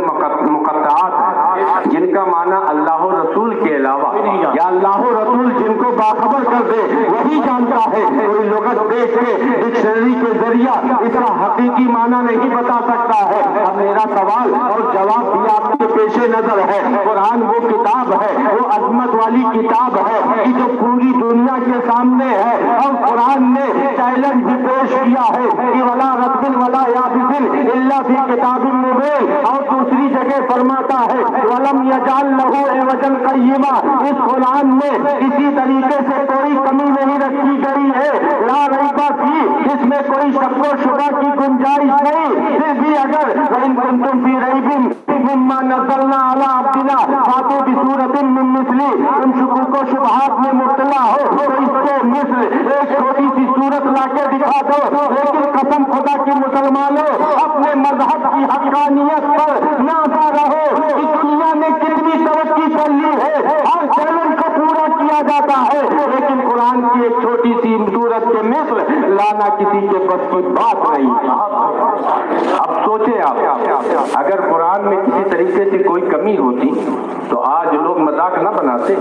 مقطعات ہیں جن کا معنی اللہ و رسول کے علاوہ یا اللہ و رسول جن کو باخبر کر دے وہی جانتا ہے، کوئی لغت دیکھ کے ڈکشنری کے ذریعہ اس کا حقیقی معنی نہیں بتا سکتا ہے۔ اب میرا سوال اور جواب بھی آپ کے پیش نظر ہے، قرآن وہ کتاب ہے، وہ عظمت والی کتاب ہے کہ جو پوری دنیا کے سامنے ہے، اور قرآن نے چیلنج بھی پیش کیا ہے کہ ولا رتب ولا یابس الا فی کتاب مبین، اور دوسری جگہ فرماتا ہے ولم یجعل لہ عوجا قیما، اس قرآن میں کسی طریقے سے کوئی کمی نہیں رکھی گئی ہے، لا ریب فیہ، اس میں کوئی شک و شبہ کی گنجائش نہیں، پھر بھی اگر وَإِن كُنتُم فِي رَيْبٍ مِّمَّا نَزَّلْنَا عَلَىٰ عَبْدِنَا فَأْتُوا بِسُورَةٍ مِّن مِّثْلِهِ، تم شکوک و شبہات میں مبتلا ہو تو اس کے مثل ایک چھوٹی سی صورت لا کے دکھا دو، لیکن قسم خدا کی مسلمانوں اپنے مذہب کی حقانیت پر نازا رہو کہ دنیا نے کتنی ترقی کر لی ہے، ہر چیلنج کو پورا کیا جاتا ہے، لیکن قرآن کی ایک چھوٹی سی صورت کے مثل لانا کسی کے بس کی بات نہیں۔ اب سوچیں آپ، اگر قرآن میں کسی طریقے سے کوئی کمی ہوتی تو آج لوگ مذاق نہ بناتے،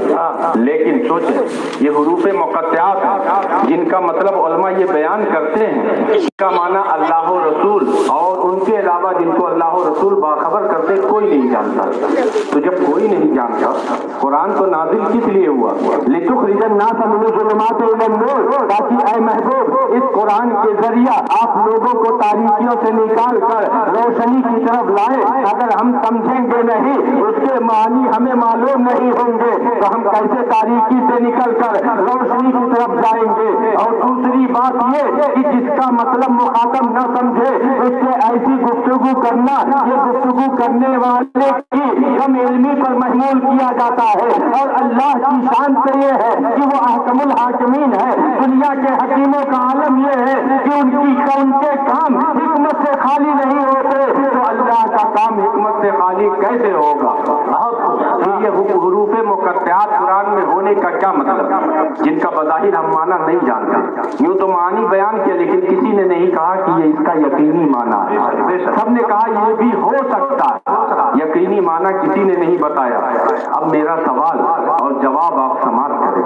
لیکن سوچیں یہ حروف مقطعات جن کا مطلب علماء یہ بیان کرتے ہیں اس کا معنی اللہ و رسول اور ان کے علاوہ جن کو اللہ و رسول باخبر کرتے کوئی نہیں جانتا، تو جب کوئی نہیں جانتا قرآن تو نازل کس لیے ہوا؟ لِتُخْرِجَ النَّاسَ مِنَ الظُّلُمَاتِ إِلَى النُّورِ، تاکہ اے محبوب اس قرآن کے ذریعہ آپ لوگوں کو تاریکیوں سے نکال کر روشنی کی طرف لائیں۔ اگر ہم سمجھیں گے نہیں، اس کے معنی ہمیں معلوم نہیں ہوں گے تو ہم کیسے تاریکی سے نکل کر روشنی کی طرف جائیں گے؟ اور دوسری بات یہ کہ جس کا مطلب مخاطب نہ سمجھے اس سے ایسی گفتگو کرنا، یہ گفتگو کرنے والے کی کم علمی پر محمول کیا جاتا ہے، اور اللہ کی شان سے یہ ہے کہ وہ احکم الحاکمین ہے، دنیا کے حکیموں کا عالم یہ ہے کہ ان کے کام حکمت سے خالی نہیں ہوتے، تو اللہ کا کام حکمت سے خالی کیسے ہوگا؟ یہ حروف مقطعات قرآن میں ہونے کا کیا مطلب، جن کا بظاہر ہم معنی نہیں جانتے؟ یوں تو معنی بیان کیا لیکن کسی نے نہیں کہا کہ یہ اس کا یقینی معنی ہے، سب نے کہا یہ بھی ہو سکتا ہے، یقینی معنی کسی نے نہیں بتایا۔ اب میرا سوال اور جواب آپ سماعت کریں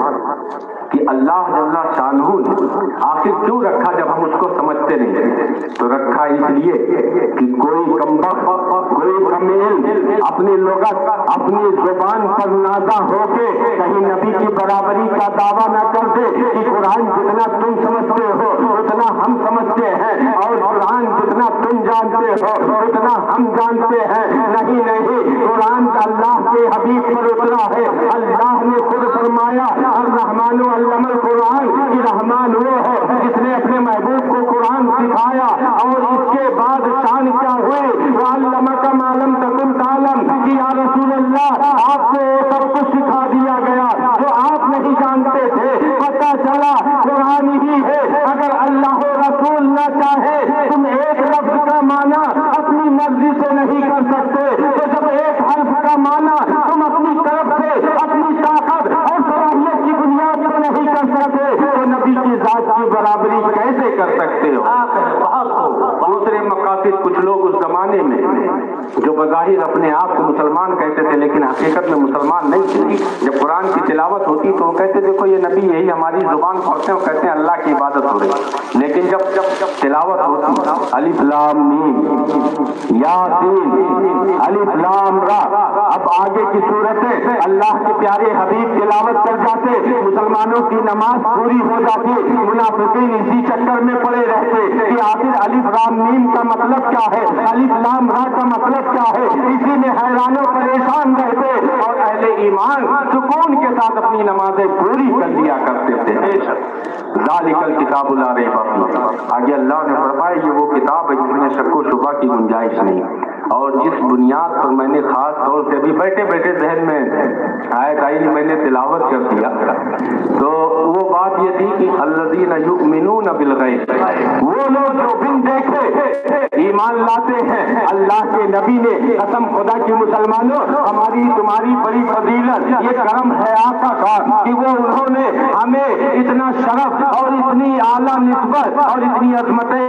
کہ اللہ جل شانہ نے آخر کیوں رکھا جب ہم اس کو سمجھتے نہیں؟ تو رکھا اس لیے کہ کوئی کمبخت، کوئی کم علم اپنی لغت، اپنی زبان پر نازا ہو کے کہیں نبی کی برابری کا دعویٰ نہ کر دے کہ قرآن جتنا تم سمجھتے ہو اتنا ہم سمجھتے ہیں، اور قرآن جتنا تم جانتے ہو اتنا ہم جانتے ہیں۔ نہیں، قرآن اللہ کے حبیب پر اترا ہے، اللہ نے خود فرمایا الرحمن علم القرآن، کہ رحمان وہ ہے جس نے اپنے محبوب کو قرآن سکھایا، اور اس کے بعد شان کیا ہوئی وَعَلَّمَكَ مَا لَمْ تَكُنْ تَعْلَمْ، کہ یا رسول اللہ آپ کو سب کچھ سکھا دیا گیا جو آپ نہیں جانتے تھے، پتہ چلا قرآن ہی ہے۔ اگر اللہ و رسول نہ چاہے تم ایک لفظ کا معنی اپنی مرضی سے نہیں کر سکتے، تو جب ایک حرف کا معنی تم اپنی طرف سے اپنی طاقت اور صلاحیت کی بنیاد پر نہیں کر سکتے تو نبی کی ذات کی برابری کیسے کر سکتے ہو؟ دوسرے مقاصد کچھ لوگ اس زمانے میں جو بظاہر اپنے آپ کو مسلمان کہتے تھے لیکن حقیقت میں مسلمان نہیں تھے، جب قرآن کی تلاوت ہوتی تو وہ کہتے دیکھو یہ نبی یہی ہماری زبان پڑھتے ہیں اور کہتے ہیں اللہ کی عبادت ہو رہی، لیکن جب تلاوت ہوتی ہے الف لام میم یاسین الف لام را. اب آگے کی صورتیں اللہ کے پیارے حبیب تلاوت کر جاتے, مسلمانوں کی نماز پوری ہو جاتی, منافقین اسی چکر میں پڑے رہتے کہ آخر الف لام میم کا مطلب کیا ہے, الف لام را کا مطلب کیا ہے, اسی میں حیران و پریشان رہتے, اور اہل ایمان سکون کے ساتھ اپنی نمازیں پوری کر لیا کرتے تھے. ذالک الکتاب لا ریب فیہ. آگے اللہ نے فرمایا یہ وہ کتاب ہے جس میں شک و شبہ کی گنجائش نہیں, اور جس بنیاد پر میں نے خاص طور سے ابھی بیٹھے بیٹھے ذہن میں آیت آئی, میں نے تلاوت کر دیا, تو وہ بات یہ تھی کہ الذین یؤمنون بالغیب, وہ لوگ جو بن دیکھے ایمان لاتے ہیں. اللہ کے نبی نے قسم خدا کی مسلمانوں ہماری تمہاری بڑی فضیلت یہ کرم ہے آقا کا کہ وہ انہوں نے ہمیں اتنا شرف اور اتنی اعلیٰ نسبت اور اتنی عظمتیں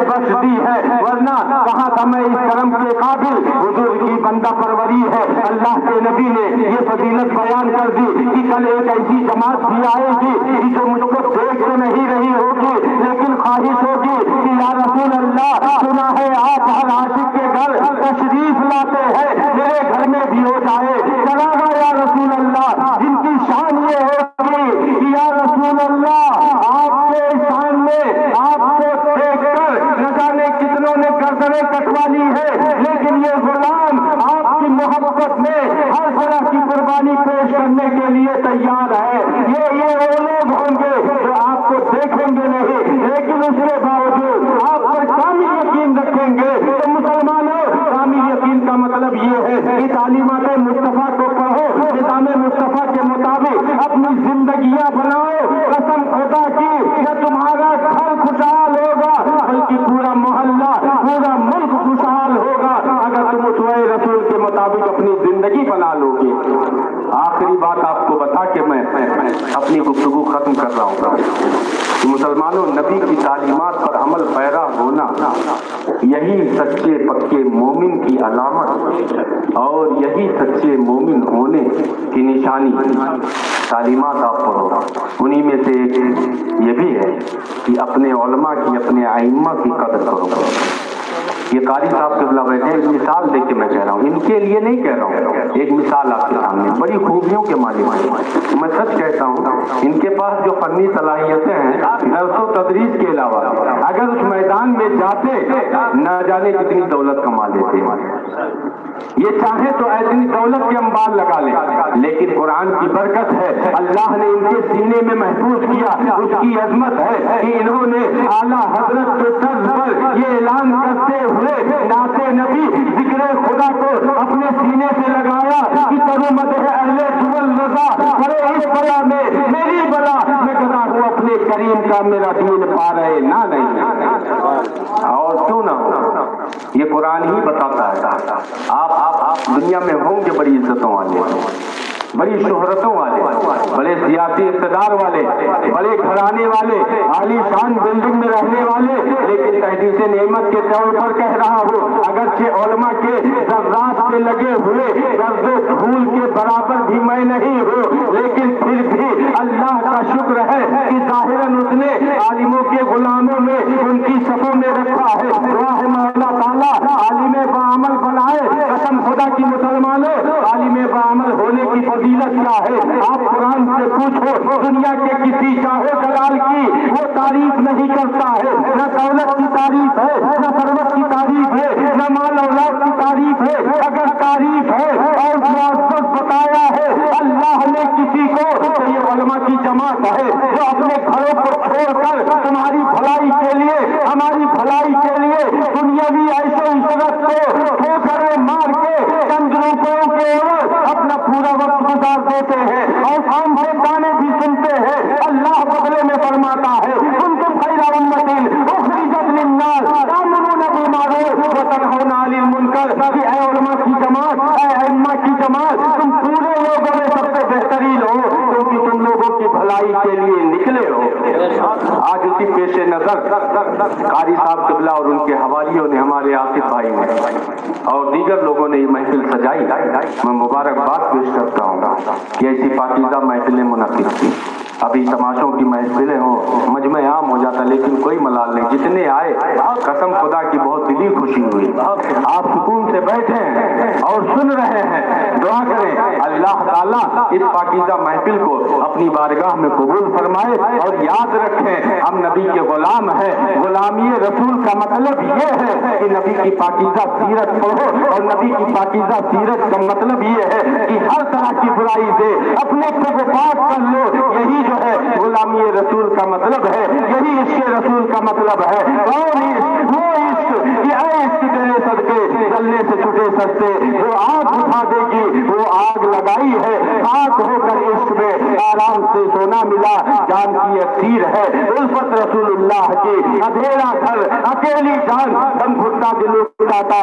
بخش دی ہے, ورنہ کہاں تھا میں اس کرم کے قابل. حضور کی بندہ پروری ہے, اللہ کے نبی نے یہ فضیلت بیان کر دی کہ کل ایک ایسی جماعت بھی آئے گی جو مجھ کو دیکھ تو نہیں رہی ہوگی لیکن خواہش ہوگی کہ یا رسول اللہ سنا ہے آپ ہر عاشق کے گھر تشریف لاتے ہیں, میرے گھر میں بھی ہو جائے. چلا گا یا رسول اللہ, جن کی شان یہ ہوگی کہ یا رسول اللہ آپ کے شان میں آپ کو دیکھ کر نہ جانے کتنوں نے گردنیں کٹوا لی ہے, لیکن یہ غلام آپ کی محبت میں ہر طرح کی قربانی پیش کرنے کے لیے تیار ہے. یہ وہ لوگ ہوں گے جو آپ کو دیکھیں گے نہیں لیکن اس کے باوجود آپ پر کامل یقین رکھیں گے. تو مسلمانوں کامل یقین کا مطلب یہ ہے کہ تعلیمات مصطفیٰ کو پڑھو, نظام مصطفیٰ کے مطابق اپنی زندگیاں بناؤ. قسم خدا کی کہ تمہارا گھر خوشحال ہوگا بلکہ پورا محلہ پورا ملک خوشحال ہوگا اگر تم اسوہ رسول کے مطابق اپنی زندگی بنا لو گے. آخری بات آپ کو بتا کے میں اپنی گفتگو ختم کر رہا ہوں. مسلمانوں نبی کی تعلیمات پر عمل پیرا ہونا یہی سچے پکے مومن کی علامت اور یہی سچے مومن ہونے کی نشانی. تعلیمات آپ پڑھو, انہی میں سے یہ بھی ہے کہ اپنے علماء کی اپنے ائمہ کی قدر کرو. یہ قاری صاحب قبلہ بیٹھے, ایک مثال دے کے میں کہہ رہا ہوں, ان کے لیے نہیں کہہ رہا ہوں, ایک مثال آپ کے سامنے بڑی خوبیوں کے مالک ہیں. میں سچ کہتا ہوں ان کے پاس جو فنی صلاحیتیں ہیں درس و تدریس کے علاوہ اگر اس میدان میں جاتے نہ جانے کتنی دولت کما لیتے. یہ چاہے تو ایسی دولت کے انبار لگا لیں, لیکن قرآن کی برکت ہے, اللہ نے ان کے سینے میں محفوظ کیا, اس کی عظمت ہے کہ انہوں نے اعلیٰ حضرت کے طرز پر یہ اعلان کرتے ہوئے نعت نبی ذکر خدا کو اپنے سینے سے لگایا کہ ترمت ہے اہل جبل رضا کرے اس بلا میں میری بلا, میں کہتا ہوں اپنے کریم کا میرا دین پا رہے نہ نہیں. اور کیوں نہ ہو, یہ قرآن ہی بتاتا ہے. آپ دنیا میں ہوں گے بڑی عزتوں والے, بڑی شہرتوں والے, بڑے سیاسی اقتدار والے, بڑے گھرانے والے, عالی شان بلڈنگ میں رہنے والے, لیکن تحدیث نعمت کے طور پر کہہ رہا ہوں اگرچہ علماء کے ذرات پہ لگے ہوئے درد و دھول کے برابر بھی میں نہیں ہوں, لیکن پھر بھی اللہ کا شکر ہے کہ ظاہراً اس نے عالموں کے غلاموں میں ان کی صفوں میں رکھا ہے. دعا ہے مولا تعالیٰ عالم بعمل بنائے. قسم خدا کی مسلمانوں عالم بعمل ہونے کی فضیلت کیا ہے آپ قرآن سے پوچھو. دنیا کے کسی چاہے جلال کی وہ تعریف نہیں کرتا ہے, نہ دولت کی تعریف ہے, نہ ثروت کی تعریف ہے, نہ مال اولاد کی تعریف ہے. اگر تعریف ہے اور معزز بتایا ہے اللہ نے کسی کو تو یہ علماء کی جماعت ہے جو اپنے گھروں کو چھوڑ کر تمہاری بھلائی کے لیے ہماری بھلائی کے لیے دنیاوی ایسے عشرت کو ٹھوکریں مار کے چند روپوں کے اپنا پورا وقت گزار دیتے ہیں اور ہم سے گانے بھی سنتے ہیں. اللہ بدلے میں فرماتا ہے کنتم خیر امۃ اخرجت للناس تأمرون بالمعروف وتنہون عن المنکر. کہ اے علماء کی جماعت, اے ائمہ کی جماعت, تم پورے لوگوں میں سب سے بہترین ہو کیونکہ تم لوگوں کی بھلائی کے لیے نکلے ہو. آج اسی پیش نظر قاری صاحب قبلہ اور ان کے حوالیوں نے, ہمارے آصف بھائی نے اور دیگر لوگوں نے یہ محفل سجائی. میں مبارکباد پیش کرتا ہوں کہ ایسی پاکیزہ محفلیں منعقد کی. ابھی تماشوں کی محفلیں ہوں مجمع عام ہو جاتا لیکن کوئی ملال نہیں، جتنے آئے قسم خدا کی بہت دلی خوشی ہوئی۔ آپ سکون سے بیٹھے اور سن رہے ہیں، دعا کریں اللہ تعالیٰ اس پاکیزہ محفل کو اپنی بارگاہ میں قبول فرمائے، اور یاد رکھیں ہم نبی کے غلام ہیں۔ غلامی رسول کا مطلب یہ ہے کہ نبی کی پاکیزہ سیرت پڑھو، اور نبی کی پاکیزہ سیرت کا مطلب یہ ہے کہ ہر طرح کی برائی سے اپنے کو پاک کر لو۔ یہی جو ہے غلامی رسول کا مطلب ہے، یہی عشق رسول کا مطلب ہے۔ اور وہ عشق کہ اے عشق تیرے صدقے جلنے سے چھٹے سستے، وہ آگ بجھا دے گی، وہ آگ لگائی ہے خاک ہو کر عشق میں آرام سے سونا ملا، جان کی اکثیر ہے الفت رسول اللہ کی، اندھیرا گھر اکیلی جان دم گھٹتا دل اٹھاتا،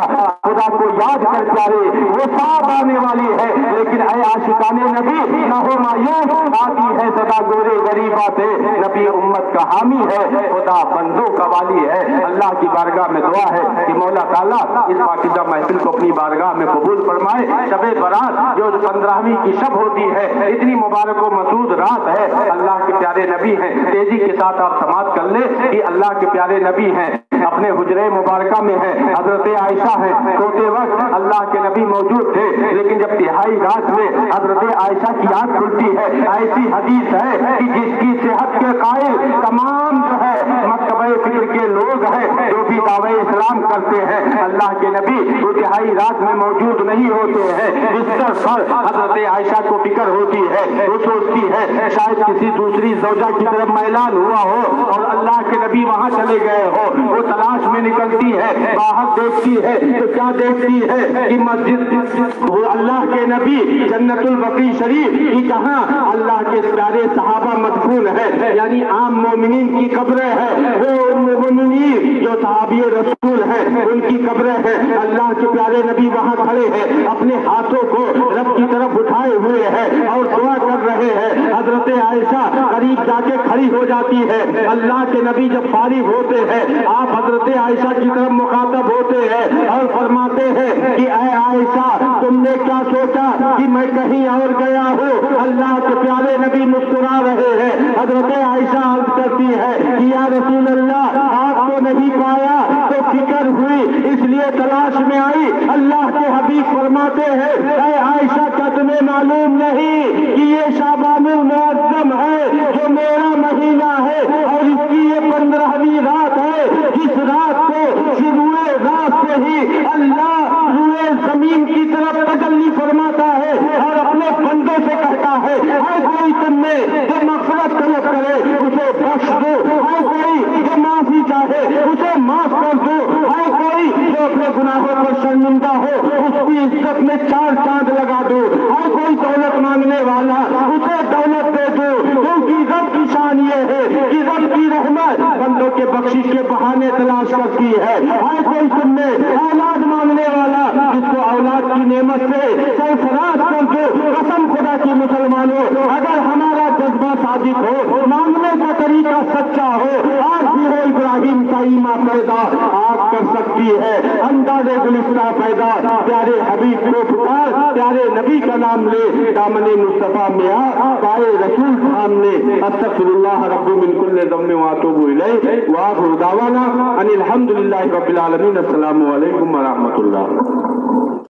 خدا کو یاد کر پیارے وہ ساتھ آنے والی ہے۔ لیکن اے عاشقان نبی نہ ہو مایوس، آتی ہے صدا گورے غریبا سے، نبی امت کا حامی ہے، خدا بندوں کا والی ہے۔ اللہ کی بارگاہ میں دعا ہے کہ مولا تعالیٰ اس پاکیزہ محفل کو اپنی بارگاہ میں قبول فرمائے۔ شب برات جو 15ویں کی شب ہوتی ہے، اتنی مبارک و مسعود رات ہے، اللہ کے پیارے نبی ہیں، تیزی کے ساتھ آپ سماعت کر لیں کہ اللہ کے پیارے نبی ہیں، اپنے حجرے مبارکہ میں ہیں، حضرت عائشہ ہیں، سوتے وقت اللہ کے نبی موجود تھے، لیکن جب تہائی رات میں حضرت عائشہ کی آنکھ کھلتی ہے، ایسی حدیث ہے کہ جس کی صحت کے قائل تمام جو ہے مکتبہ فکر کے لوگ ہیں جو بھی دعوی اسلام کرتے ہیں، اللہ کے نبی وہ تہائی رات میں موجود نہیں ہوتے ہیں۔ بستر پر حضرت عائشہ کو فکر ہوتی ہے، وہ سوچتی ہے شاید کسی دوسری زوجہ کی طرف میلان ہوا ہو اور اللہ کے نبی وہاں چلے گئے ہو، وہ تلاش میں نکلتی ہے، باہر دیکھتی ہے تو کیا دیکھتی ہے کہ مسجد وہ اللہ کے نبی جنت البقیع شریف کی جہاں اللہ کے پیارے صحابہ مدفون ہے، یعنی عام مومنین کی قبریں ہیں، وہ مومنین جو صحابی رسول ہیں ان کی قبریں ہیں، اللہ کے پیارے نبی وہاں کھڑے ہیں، اپنے ہاتھوں کو رب کی طرف اٹھائے ہوئے ہیں اور دعا کر رہے ہیں۔ حضرت عائشہ قریب جا کے کھڑی ہو جاتی ہے، اللہ کے نبی جب فارغ ہوتے ہیں آپ حضرت عائشہ کی طرف مخاطب ہوتے ہیں اور فرماتے ہیں کہ اے عائشہ تم نے کیا سوچا کہ میں کہیں اور گیا ہوں؟ اللہ کے پیارے نبی مسکرا رہے ہیں۔ حضرت عائشہ عرض کرتی ہے کہ یا رسول اللہ آپ کو نہیں پایا تو فکر ہوئی اس لیے تلاش میں آئی۔ اللہ کے حبیب فرماتے ہیں اے عائشہ کیا تمہیں معلوم نہیں کہ یہ شعبان المعظم ہے جو میرا مہینہ ہے اور اس کی یہ 15ویں رات ہے، جس رات کو شروع رات سے ہی اللہ روئے زمین کی طرف تجلی فرماتا ہے اور اپنے بندوں سے کہتا ہے ہر کوئی تم میں جو مغفرت طلب کرے اسے بخش دو، ہر کوئی جو معافی چاہے اسے معاف کر دو، ہر کوئی جو اپنے گناہوں پر شرمندہ ہو اس کی عزت میں 4 چاند لگا دو، ہر کوئی دولت مانگنے والا اسے دولت دے دو، کیونکہ رب کی شان یہ ہے کہ رب کی رحمت بندوں کے بخشش کے بہانے تلاش کرتی ہے۔ ہر کوئی تم میں اولاد مانگنے والا جس کو اولاد کی نعمت سے سرفراز کر دو۔ قسم خدا کی مسلمانوں اگر ہمارا جذبہ صادق ہو، مانگنے کا طریقہ سچا ہو، آج بھی ہو ابراہیم کا ایمان پیدا آج کر سکتی ہے، انداز گلستہ پیدا پیارے حبیب کو پکار، پیارے نبی کا نام لے، دامن مصطفیٰ میں آ، پائے رسول سامنے، استغفر اللہ رب من کل ذنب واتوب الیہ، وآخر دعوانا ان الحمد للہ رب العالمین۔ السلام علیکم ورحمۃ اللہ۔